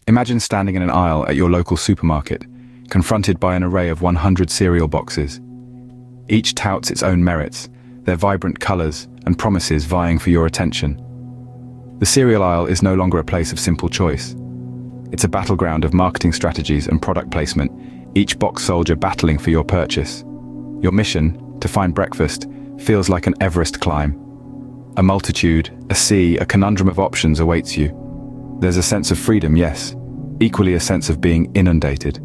Imagine standing in an aisle at your local supermarket, confronted by an array of 100 cereal boxes. Each touts its own merits, their vibrant colors and promises vying for your attention. The cereal aisle is no longer a place of simple choice. It's a battleground of marketing strategies and product placement, each box soldier battling for your purchase. Your mission, to find breakfast, feels like an Everest climb. A multitude, a sea, a conundrum of options awaits you. There's a sense of freedom, yes, equally a sense of being inundated.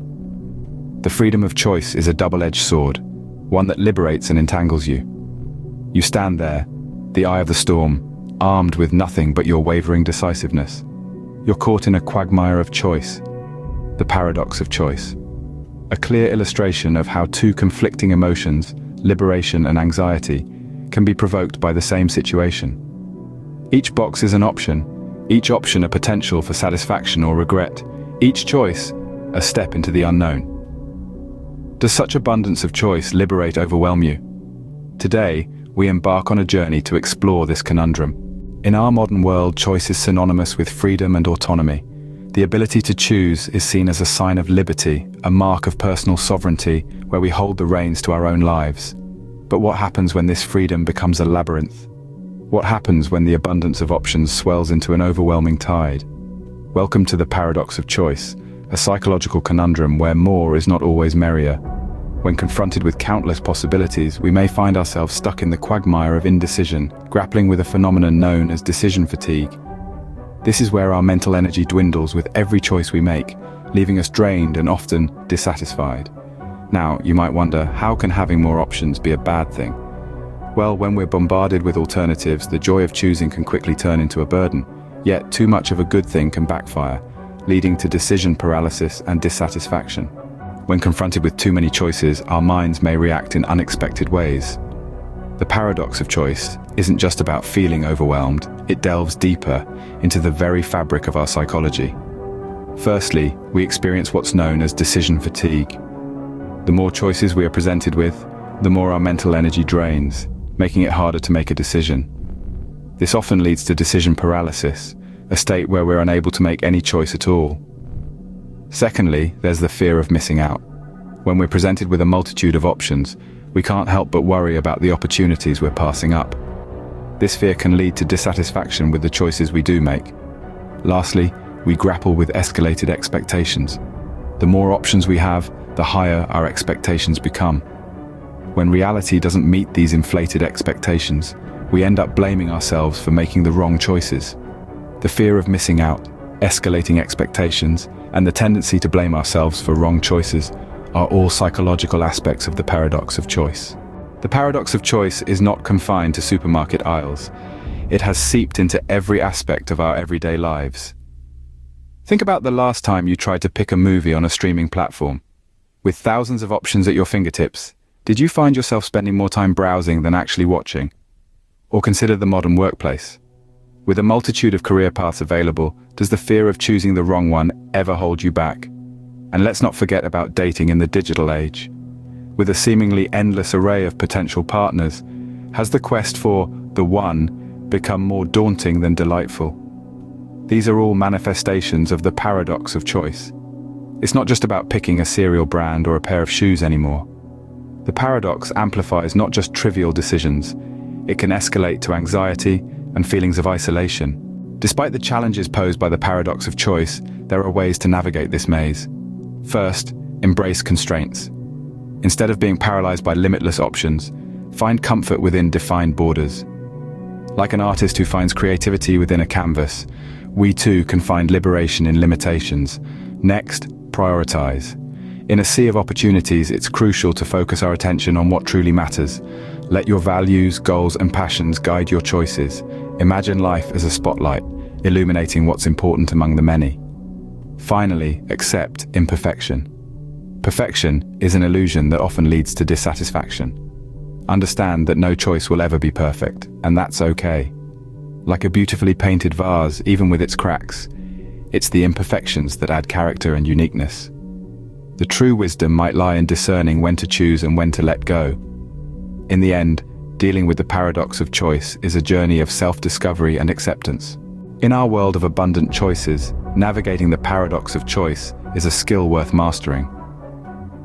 The freedom of choice is a double-edged sword, one that liberates and entangles you. You stand there, the eye of the storm, armed with nothing but your wavering decisiveness. You're caught in a quagmire of choice, the paradox of choice. A clear illustration of how two conflicting emotions, liberation and anxiety, can be provoked by the same situation. Each box is an option, each option a potential for satisfaction or regret, each choice a step into the unknown. Does such abundance of choice liberate or overwhelm you? Today, we embark on a journey to explore this conundrum. In our modern world, choice is synonymous with freedom and autonomy. The ability to choose is seen as a sign of liberty, a mark of personal sovereignty, where we hold the reins to our own lives. But what happens when this freedom becomes a labyrinth? What happens when the abundance of options swells into an overwhelming tide? Welcome to the paradox of choice, a psychological conundrum where more is not always merrier. When confronted with countless possibilities, we may find ourselves stuck in the quagmire of indecision, grappling with a phenomenon known as decision fatigue. This is where our mental energy dwindles with every choice we make, leaving us drained and often dissatisfied. Now, you might wonder, how can having more options be a bad thing? Well, when we're bombarded with alternatives, the joy of choosing can quickly turn into a burden. Yet, too much of a good thing can backfire, leading to decision paralysis and dissatisfaction. When confronted with too many choices, our minds may react in unexpected ways. The paradox of choice isn't just about feeling overwhelmed, it delves deeper into the very fabric of our psychology. Firstly, we experience what's known as decision fatigue. The more choices we are presented with, the more our mental energy drains, making it harder to make a decision. This often leads to decision paralysis, a state where we're unable to make any choice at all. Secondly, there's the fear of missing out. When we're presented with a multitude of options, we can't help but worry about the opportunities we're passing up. This fear can lead to dissatisfaction with the choices we do make. Lastly, we grapple with escalated expectations. The more options we have, the higher our expectations become. When reality doesn't meet these inflated expectations, we end up blaming ourselves for making the wrong choices. The fear of missing out, escalating expectations, and the tendency to blame ourselves for wrong choices are all psychological aspects of the paradox of choice. The paradox of choice is not confined to supermarket aisles. It has seeped into every aspect of our everyday lives. Think about the last time you tried to pick a movie on a streaming platform. With thousands of options at your fingertips, did you find yourself spending more time browsing than actually watching? Or consider the modern workplace. With a multitude of career paths available, does the fear of choosing the wrong one ever hold you back? And let's not forget about dating in the digital age. With a seemingly endless array of potential partners, has the quest for the one become more daunting than delightful? These are all manifestations of the paradox of choice. It's not just about picking a cereal brand or a pair of shoes anymore. The paradox amplifies not just trivial decisions, it can escalate to anxiety and feelings of isolation. Despite the challenges posed by the paradox of choice, there are ways to navigate this maze. First, embrace constraints. Instead of being paralyzed by limitless options, find comfort within defined borders. Like an artist who finds creativity within a canvas, we too can find liberation in limitations. Next, prioritize. In a sea of opportunities, it's crucial to focus our attention on what truly matters. Let your values, goals, and passions guide your choices. Imagine life as a spotlight, illuminating what's important among the many. Finally, accept imperfection. Perfection is an illusion that often leads to dissatisfaction. Understand that no choice will ever be perfect, and that's okay. Like a beautifully painted vase, even with its cracks, it's the imperfections that add character and uniqueness. The true wisdom might lie in discerning when to choose and when to let go. In the end, dealing with the paradox of choice is a journey of self-discovery and acceptance. In our world of abundant choices, navigating the paradox of choice is a skill worth mastering.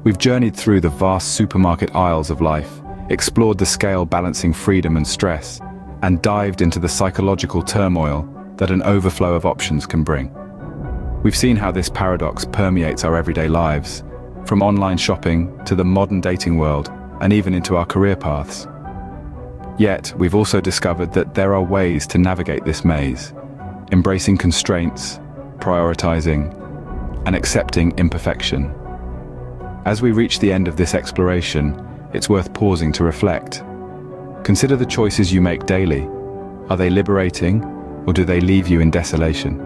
We've journeyed through the vast supermarket aisles of life, explored the scale balancing freedom and stress, and dived into the psychological turmoil that an overflow of options can bring. We've seen how this paradox permeates our everyday lives, from online shopping to the modern dating world, and even into our career paths. Yet, we've also discovered that there are ways to navigate this maze, embracing constraints, prioritizing, and accepting imperfection. As we reach the end of this exploration, it's worth pausing to reflect. Consider the choices you make daily. Are they liberating, or do they leave you in desolation?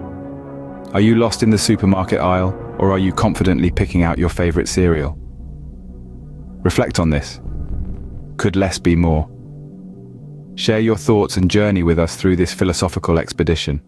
Are you lost in the supermarket aisle, or are you confidently picking out your favorite cereal? Reflect on this. Could less be more? Share your thoughts and journey with us through this philosophical expedition.